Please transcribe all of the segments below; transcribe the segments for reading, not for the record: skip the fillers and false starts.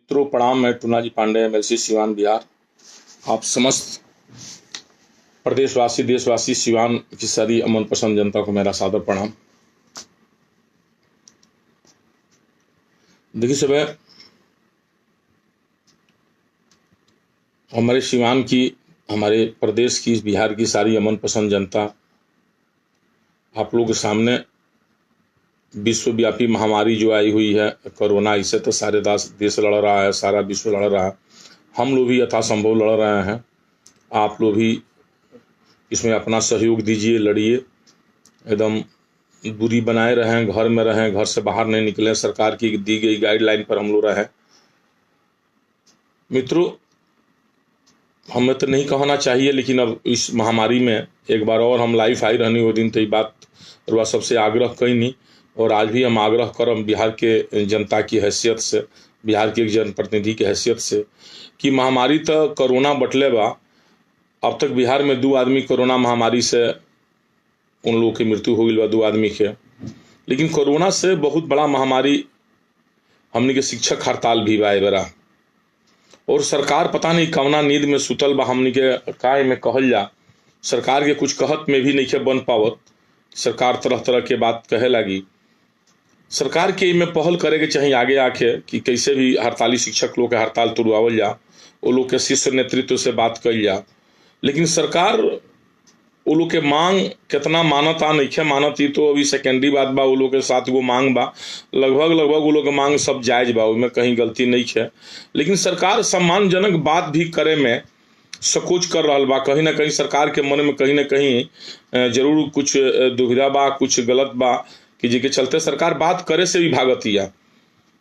मित्रों प्रणाम। मैं टूना जी पांडे, एमएलसी सिवान बिहार। आप समस्त प्रदेशवासी, देशवासी, सिवान की सारी अमन पसंद जनता को मेरा सादर प्रणाम। देखिए सब, हमारे सिवान की, हमारे प्रदेश की, बिहार की सारी अमन पसंद जनता आप लोगों के सामने विश्वव्यापी महामारी जो आई हुई है कोरोना, इससे तो सारे देश लड़ रहा है, सारा विश्व लड़ रहा है। हम लोग भी यथासंभव लड़ रहे हैं। आप लोग भी इसमें अपना सहयोग दीजिए, लड़िए, एकदम दूरी बनाए रहें, घर में रहें, घर से बाहर नहीं निकलें, सरकार की दी गई गाइडलाइन पर हम लोग रहें। मित्रों, हमें तो नहीं कहना चाहिए, लेकिन अब इस महामारी में एक बार और हम लाइफ आई रहनी वो दिन तो ये बात रुआ सबसे आग्रह कई नहीं, और आज भी हम आग्रह करम बिहार के जनता की हैसियत से, बिहार के एक जनप्रतिनिधि की हैसियत से, कि महामारी तो कोरोना बटले बा। अब तक बिहार में 2 आदमी कोरोना महामारी से उन लोगों की मृत्यु हो गई बा, 2 आदमी के। लेकिन कोरोना से बहुत बड़ा महामारी हमने के शिक्षक हड़ताल भी बा बेरा, और सरकार पता नहीं कवना नींद में सुतल बा। हमने के काय में कहल जा, सरकार के कुछ कहत में भी नहीं बन पावत। सरकार तरह तरह के बात कहे लगी। सरकार के में पहल करे के चाहिए आगे आके कि कैसे भी हड़ताली शिक्षक लोग के हड़ताल तुड़वावल जा, वो लोग के शीर्ष नेतृत्व से बात कल जा। लेकिन सरकार वो लोग के मांग कितना मानता नहीं मानत, ही तो अभी सेकेंडरी बात बा। वो लोग के 7 गो मांग बा, लगभग वो लोग के मांग सब जायज बा, उसमें कहीं गलती नहीं है। लेकिन सरकार सम्मानजनक बात भी करे में सकोच कर रहा बा। कहीं ना कहीं सरकार के मन में कहीं ना कहीं जरूर कुछ दुविधा बा, कुछ गलत बा, कि जिसके चलते सरकार बात करे से भी भागतिया।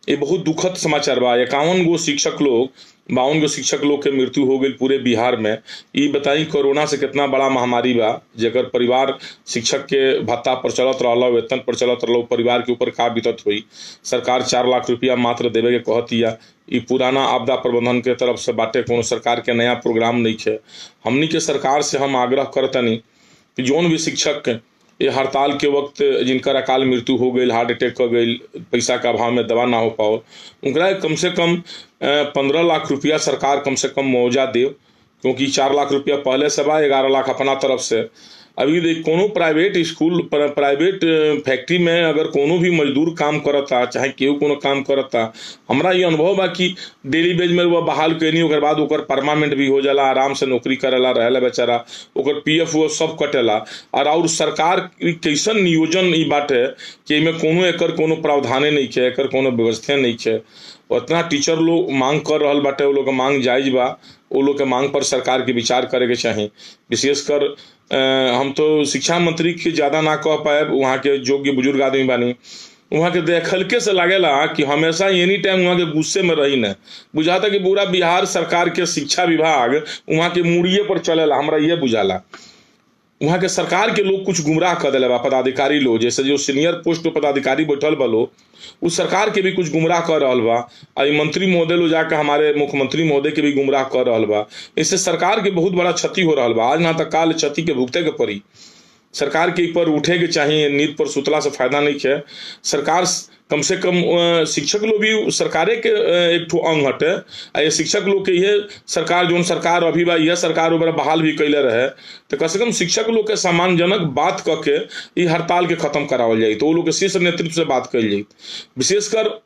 ये बहुत दुखद समाचार बा। 51 गो शिक्षक लोग, 52 गो शिक्षक लोग के मृत्यु हो गई पूरे बिहार में। ये बताई कोरोना से कितना बड़ा महामारी बा, जेकर परिवार शिक्षक के भत्ता पर चलत रहा, वेतन पर चलत रहा, परिवार के ऊपर का बीतत हुई। सरकार 4 लाख रुपया मात्र देवे के कहतिया। ये पुराना आपदा प्रबंधन के तरफ से बाटे, कोनो सरकार के नया प्रोग्राम नहीं है। हमनी के सरकार से हम आग्रह करतनी कि जौन भी शिक्षक ये हड़ताल के वक्त जिनकर अकाल मृत्यु हो गई, हार्ट अटैक कर गई, पैसा का अभाव में दवा ना हो पाओ, उनका कम से कम 15 लाख रुपया सरकार कम से कम मुआवजा दे। क्योंकि 4 लाख रुपया पहले से बा, 11 लाख अपना तरफ से। अभी देख, कोनो प्राइवेट स्कूल, प्राइवेट फैक्ट्री में अगर कोनो भी मजदूर काम करता, चाहे केहू कोनो काम करता, हमरा ये अनुभव बा कि डेली बेज में वह बहाल कैनी, ओकर बाद ओकर परमानेंट भी हो जाला, आराम से नौकरी करेला, रहेला बेचारा, ओकर पीएफ वो सब कटेला। और सरकार कैसन नियोजन ई बाटे कि इमें कोनो एकर कोनो प्रावधाने नहीं है, एकर कोनो व्यवस्था नहीं है। उतना टीचर लोग मांग कर रहा बाटे, वो लोग के मांग जायज बा। वो लोग के मांग पर सरकार के विचार करे के चाही। विशेषकर हम तो शिक्षा मंत्री के ज़्यादा ना कह पाए, वहाँ के योग्य बुजुर्ग आदमी बानी, वहाँ के देख हल्के से लागेला कि हमेशा एनी टाइम वहाँ के गुस्से में रही न। बुझाता कि पूरा बिहार सरकार के शिक्षा विभाग वहाँ के मुड़िए पर चलेला, हमरा ये बुझाला। वहाँ के सरकार के लोग कुछ गुमराह कर दिले बा, पदाधिकारी लोग, जैसे जो सीनियर पोस्ट पे पदाधिकारी बैठल बा लोग, उस सरकार के भी कुछ गुमराह कर रहा बा। और मंत्री महोदय लोग जाकर हमारे मुख्यमंत्री महोदय के भी गुमराह कर रहा बा। इससे सरकार के बहुत बड़ा क्षति हो रहा बा। आज ना तक काल क्षति के भुगते के पड़ी। सरकार के ऊपर उठे के चाहिए, नींद पर सुतला से फायदा नहीं है। सरकार कम से कम, शिक्षक लोग भी सरकारे के एक ठो अंग हटे। ये शिक्षक लोग के ये सरकार, जो सरकार अभी बा, यह सरकार ऊपर बहाल भी कैले रहे, तो कम से कम शिक्षक लोग के सम्मानजनक बात करके ये हड़ताल के खत्म करावल जाए, तो वो लोग के शीर्ष नेतृत्व से बात कल जाए। विशेषकर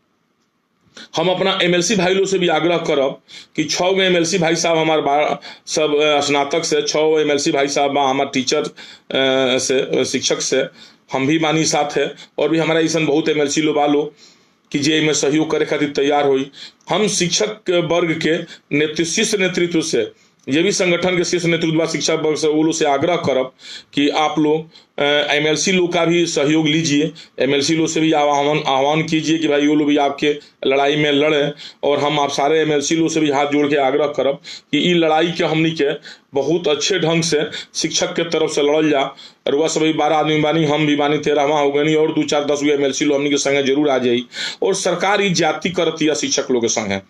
हम अपना एमएलसी भाई लोग से भी आग्रह करब कि 6 गो एमएलसी भाई साहब हमारे सब स्नातक से, 6 गो एमएलसी भाई साहब हमारे टीचर से, शिक्षक से हम भी मानी साथ है, और भी हमारा ऐसा बहुत एमएलसी लोग बालो कि जे में सहयोग करे खातिर तैयार हुई। हम शिक्षक वर्ग के शीर्ष नेतृत्व से, ये भी संगठन के शीर्ष नेतृत्व शिक्षा वर्ग से, वो लोग से आग्रह करब कि आप लोग एमएलसी लोग का भी सहयोग लीजिए। एमएलसी लोग से भी आह्वान कीजिए कि भाई वो लोग भी आपके लड़ाई में लड़ें। और हम आप सारे एमएलसी लोग से भी हाथ जोड़ के आग्रह करब कि ई लड़ाई के हमनी के बहुत अच्छे ढंग से शिक्षक के तरफ से लड़ल जा। और वह सभी 12 आदमी बानी, हम भी बानी, 13वां हो गई, और 2, 4, 10 गो एमएलसी लोग हमनी के संगे जरूर आ जाई। और सरकार ई जाति करती है शिक्षक लोग के संगे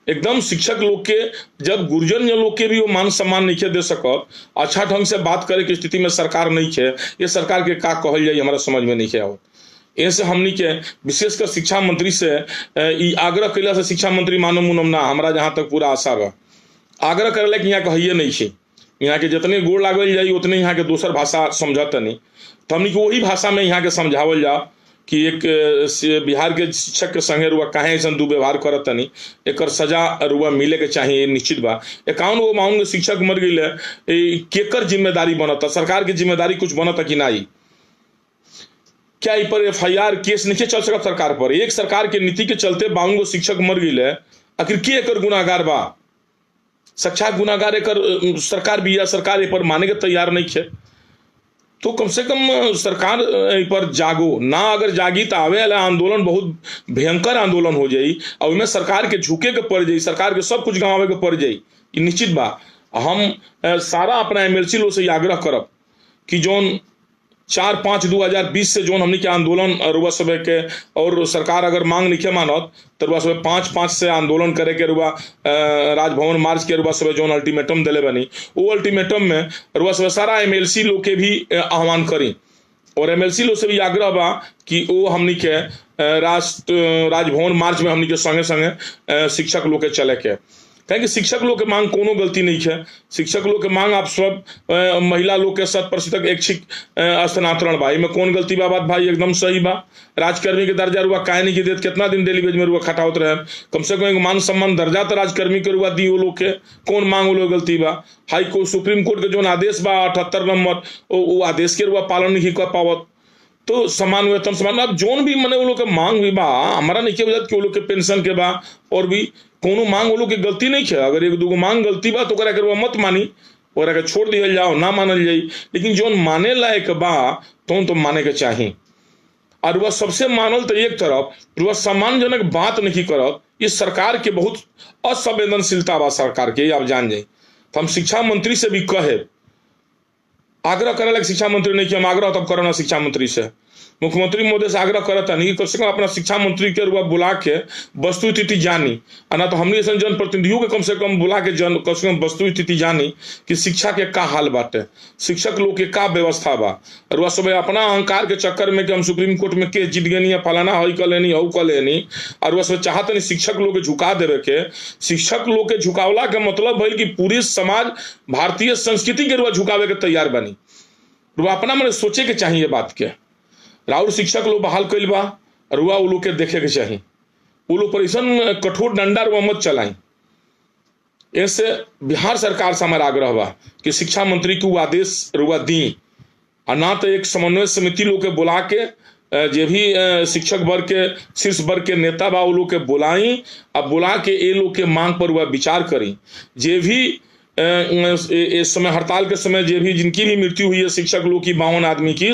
एकदम। शिक्षक लोग के जब गुरजन लोग के भी वो मान सम्मान नहीं दे सकत, अच्छा ढंग से बात करे की स्थिति में सरकार नहीं है, ये सरकार के का कहल जाए हमारा समझ में नहीं आवत। ऐसे हमनी के विशेषकर शिक्षा मंत्री से आग्रह कैला से शिक्षा मंत्री मानो मुनम ना हमारा जहाँ तक पूरा आशा बा आग्रह करे कि यहाँ कहिए नहीं है, यहाँ के जितने गोड़ लागल जाई उतने यहाँ के दोसर भाषा समझत नहीं, तो हमनी के वही भाषा में यहाँ के समझावल जाओ कि एक बिहार के शिक्षक के संगे रुआ काहे ऐसा दुर्व्यवहार करत तनी, एक सजा रुआ मिले के चाहिए निश्चित बा। 51 शिक्षक मर गई केकर जिम्मेदारी बनता, सरकार की जिम्मेदारी कुछ बनता कि नहीं? क्या इ पर FIR केस नहीं चल सकता सरकार पर? एक सरकार के नीति के चलते 52 शिक्षक मर गई, आखिर के एकर गुनाहगार बा? साक्षात गुनाहगार एकर सरकार भी या सरकार पर माने के तैयार नहीं है। तो कम से कम सरकार पर जागो ना, अगर जागी तो आवे वाला आंदोलन बहुत भयंकर आंदोलन हो जाई और उसमें सरकार के झुके के पड़ जाई, सरकार के सब कुछ गंवावे के पड़ जाई, ये निश्चित बा। हम सारा अपना MLC लोग से आग्रह करब कि जोन 4/5/2020 से जोन हमने के आंदोलन रुआ सब के और सरकार अगर मांग नहीं मानत तो रुआ सब 5/5 से आंदोलन करे के रुआ राजभवन मार्च के रुआ सब जोन अल्टीमेटम दिले बनी, वो अल्टीमेटम में रुआ सब सारा MLC लोग के भी आह्वान करी और MLC लोग से भी आग्रह बा कि वो हमनी के राजभवन मार्च में हमनी के संगे संगे शिक्षक लोग के चले के, कहें कि शिक्षक लोग के मांग कोनो गलती नहीं है। शिक्षक लोग के मांग आप सब महिला लोग के 100% ऐच्छिक स्थानांतरण भाई में कौन गलती बा? बात भाई एकदम सही बा। राजकर्मी के दर्जा रुआ काहे नहीं देत, कितना दिन डेली वेज में रुआ खटावत रहे, कम से कम मान सम्मान दर्जा तो राजकर्मी के रुआ दी वो लोग के, कौन मांग वो लोग गलती बा? हाई कोर्ट सुप्रीम कोर्ट के जो आदेश बा 78 नंबर वो आदेश के रुआ पालन नहीं कर पावत, तो समान वेतन समान अब जोन भी मने वो लोग के मांग भी बा, हमारा नहीं के वजह कि वो लोग के पेंशन के बा और भी कोनो मांग वो लोग की गलती नहीं है। अगर एक दूगो मांग गलती बा तो ओकरा के मत मानी, ओकरा के छोड़ दिया जाओ, ना मानल जाई, लेकिन जोन माने लायक बा तो माने के चाहिए। और वह सबसे मानल तो एक तरफ वह सम्मानजनक बात नहीं करत, इस सरकार के बहुत असंवेदनशीलता बा सरकार के, आप जान जाए। तो हम शिक्षा मंत्री से भी कहे आग्रह करे लगे, शिक्षा मंत्री नहीं किया, हम आग्रह तब करना शिक्षा मंत्री से, मुख्यमंत्री महोदय से आग्रह करता नहीं कम से कम अपना शिक्षा मंत्री के रुआ बुला के वस्तु स्थिति जानी, ना तो हमने ऐसे जनप्रतिनिधियों के कम से कम बुला के कम से कम वस्तु स्थिति जानी कि शिक्षा के का हाल बाटे, शिक्षक लोग के का व्यवस्था बा। रुआ सब अपना अहंकार के चक्कर में कि हम सुप्रीम कोर्ट में केस जीत गए या फलाना हई कर लेनी हऊ कर लेनी, और रुआ सब चाहते नहीं शिक्षक लोग के झुका देवे के। शिक्षक लोग के झुकावला के मतलब है कि पूरी समाज भारतीय संस्कृति के रुआ झुकावे के तैयार बनी। रुआ अपना मैंने सोचे के चाहिए बात के, राउर शिक्षक लोग बहाल कैल बा, रुआ वो लोग के देखे के चाहिए, वो लोग पर ऐसा कठोर डंडा रुआ मत चलाई। ऐसे बिहार सरकार से हमारा आग्रह बा कि शिक्षा मंत्री को आदेश रुआ दी, और ना तो एक समन्वय समिति लोग के बुला के जे भी शिक्षक वर्ग के शीर्ष वर्ग के नेता बा वो लोग के बुलाई, अब बुला के ये लोग के मांग पर वह विचार करी। जे भी इस समय हड़ताल के समय जे भी जिनकी भी मृत्यु हुई है शिक्षक लोग की 52 आदमी की,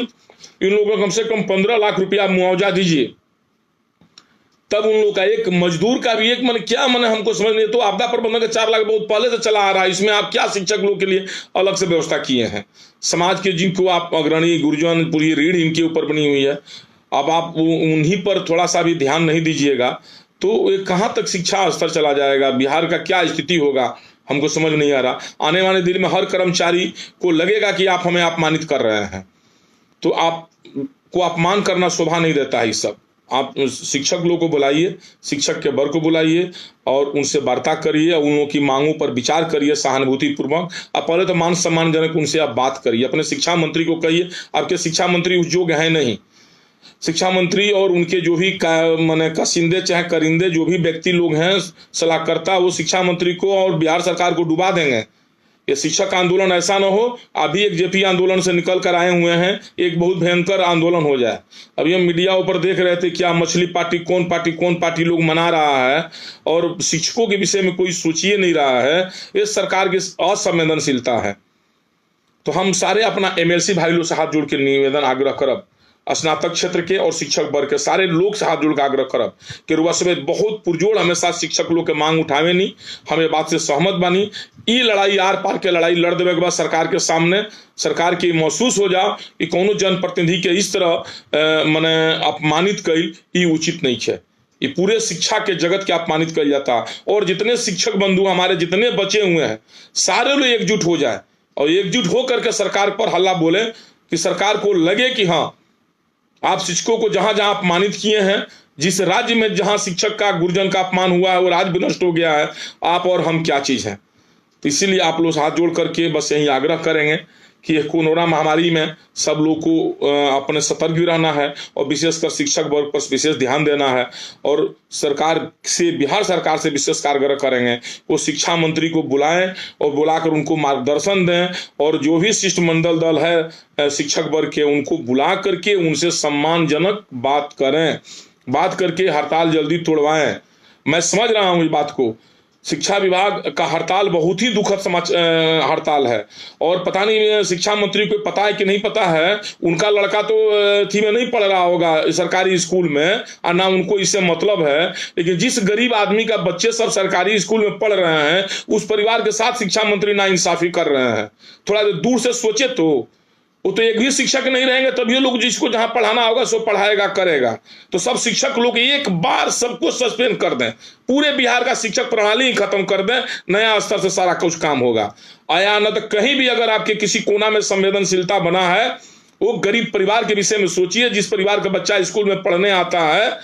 इन लोगों को कम से कम 15 लाख रुपया मुआवजा दीजिए, तब उन लोग का एक मजदूर का भी एक मन क्या मन हमको समझ नहीं। तो आपदा प्रबंधन का 4 लाख बहुत पहले से चला आ रहा है, इसमें आप क्या शिक्षक लोग के लिए अलग से व्यवस्था किए हैं? समाज के जिनको आप अग्रणी गुरुजन पूरी रीढ़ इनके ऊपर बनी हुई है, अब आप उन्हीं पर थोड़ा सा भी ध्यान नहीं दीजिएगा तो ये कहाँ तक शिक्षा स्तर चला जाएगा, बिहार का क्या स्थिति होगा हमको समझ नहीं आ रहा। आने वाले दिन में हर कर्मचारी को लगेगा कि आप हमें अपमानित कर रहे हैं, तो आपको अपमान करना शोभा नहीं देता है। सब आप शिक्षक लोगों को बुलाइए, शिक्षक के वर्ग को बुलाइए और उनसे वार्ता करिए, उन लोगों की मांगों पर विचार करिए सहानुभूति पूर्वक। आप पहले तो मान सम्मानजनक उनसे आप बात करिए, अपने शिक्षा मंत्री को कहिए आपके शिक्षा मंत्री उस योग्य है नहीं। शिक्षा मंत्री और उनके जो भी माने कसिंदे चाहे करिंदे जो भी व्यक्ति लोग हैं सलाहकर्ता, वो शिक्षा मंत्री को और बिहार सरकार को डुबा देंगे। ये शिक्षक आंदोलन ऐसा ना हो अभी एक जेपी आंदोलन से निकल कर आए हुए हैं, एक बहुत भयंकर आंदोलन हो जाए। अभी हम मीडिया ऊपर देख रहे थे क्या मछली पार्टी कौन पार्टी लोग मना रहा है और शिक्षकों के विषय में कोई सोचिए नहीं रहा है। ये सरकार की असंवेदनशीलता है। तो हम सारे अपना MLC भाई लोग से हाथ जोड़ के निवेदन आग्रह करब, स्नातक क्षेत्र के और शिक्षक वर्ग के सारे लोग से हाथ जोड़ के आग्रह करब कि रुआ समेत बहुत पुरजोर हमेशा शिक्षक लोग के मांग उठावे नहीं, हमें बात से सहमत बानी। ये लड़ाई आर पार के लड़ाई लड़ देवे के बाद सरकार के सामने सरकार के महसूस हो जाओ कि कोनो जनप्रतिनिधि के इस तरह मने अपमानित कईल ये उचित नहीं है। ये पूरे शिक्षा के जगत के अपमानित किया जाता और जितने शिक्षक बंधु हमारे जितने बचे हुए हैं सारे लोग एकजुट हो जाए और एकजुट हो करके सरकार पर हल्ला बोले कि सरकार को लगे कि हाँ आप शिक्षकों को जहां जहां अपमानित किए हैं, जिस राज्य में जहां शिक्षक का गुरुजन का अपमान हुआ है वो राज्य भी नष्ट हो गया है, आप और हम क्या चीज़ हैं। तो इसीलिए आप लोग हाथ जोड़ करके बस यही आग्रह करेंगे कि कोरोना महामारी में सब लोग को अपने सतर्क भी रहना है और विशेषकर शिक्षक वर्ग पर विशेष ध्यान देना है। और सरकार से, बिहार सरकार से विशेष आग्रह करेंगे वो शिक्षा मंत्री को बुलाएं और बुलाकर उनको मार्गदर्शन दें, और जो भी शिष्टमंडल दल है शिक्षक वर्ग के उनको बुला करके उनसे सम्मानजनक बात करें, बात करके हड़ताल जल्दी तोड़वाएं। मैं समझ रहा हूँ इस बात को, शिक्षा विभाग का हड़ताल बहुत ही दुखद हड़ताल है, और पता नहीं शिक्षा मंत्री को पता है कि नहीं पता है, उनका लड़का तो थी में नहीं पढ़ रहा होगा सरकारी स्कूल में, और ना उनको इससे मतलब है। लेकिन जिस गरीब आदमी का बच्चे सब सरकारी स्कूल में पढ़ रहे हैं, उस परिवार के साथ शिक्षा मंत्री नाइंसाफी कर रहे हैं। थोड़ा दूर से सोचे तो, वो तो एक भी शिक्षक नहीं रहेंगे तब ये लोग जिसको जहां पढ़ाना होगा सो पढ़ाएगा करेगा। तो सब शिक्षक लोग एक बार सबको सस्पेंड कर दें, पूरे बिहार का शिक्षक प्रणाली ही खत्म कर दें, नया स्तर से सारा कुछ काम होगा। आया न तो कहीं भी अगर आपके किसी कोना में संवेदनशीलता बना है, वो गरीब परिवार के विषय में सोचिए। जिस परिवार का बच्चा स्कूल में पढ़ने आता है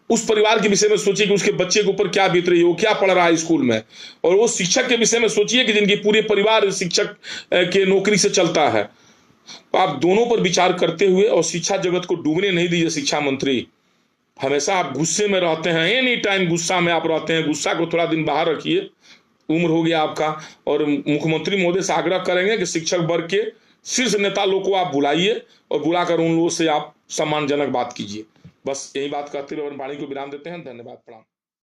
उस परिवार के विषय में सोचिए कि उसके बच्चे के ऊपर क्या बीत रही है, वो क्या पढ़ रहा है स्कूल में। और वो शिक्षक के विषय में सोचिए कि जिनकी पूरे परिवार शिक्षक के नौकरी से चलता है। तो आप दोनों पर विचार करते हुए, और शिक्षा जगत को डूबने नहीं दीजिए। शिक्षा मंत्री, हमेशा आप गुस्से में रहते हैं, एनी टाइम गुस्सा में आप रहते हैं, गुस्सा को थोड़ा दिन बाहर रखिए, उम्र हो गया आपका। और मुख्यमंत्री महोदय से आग्रह करेंगे कि शिक्षक वर्ग के शीर्ष नेता लोग को आप बुलाइए और बुलाकर उन लोगों से आप सम्मानजनक बात कीजिए। बस यही बात कहते हुए वाणी को विराम देते हैं। धन्यवाद, प्रणाम।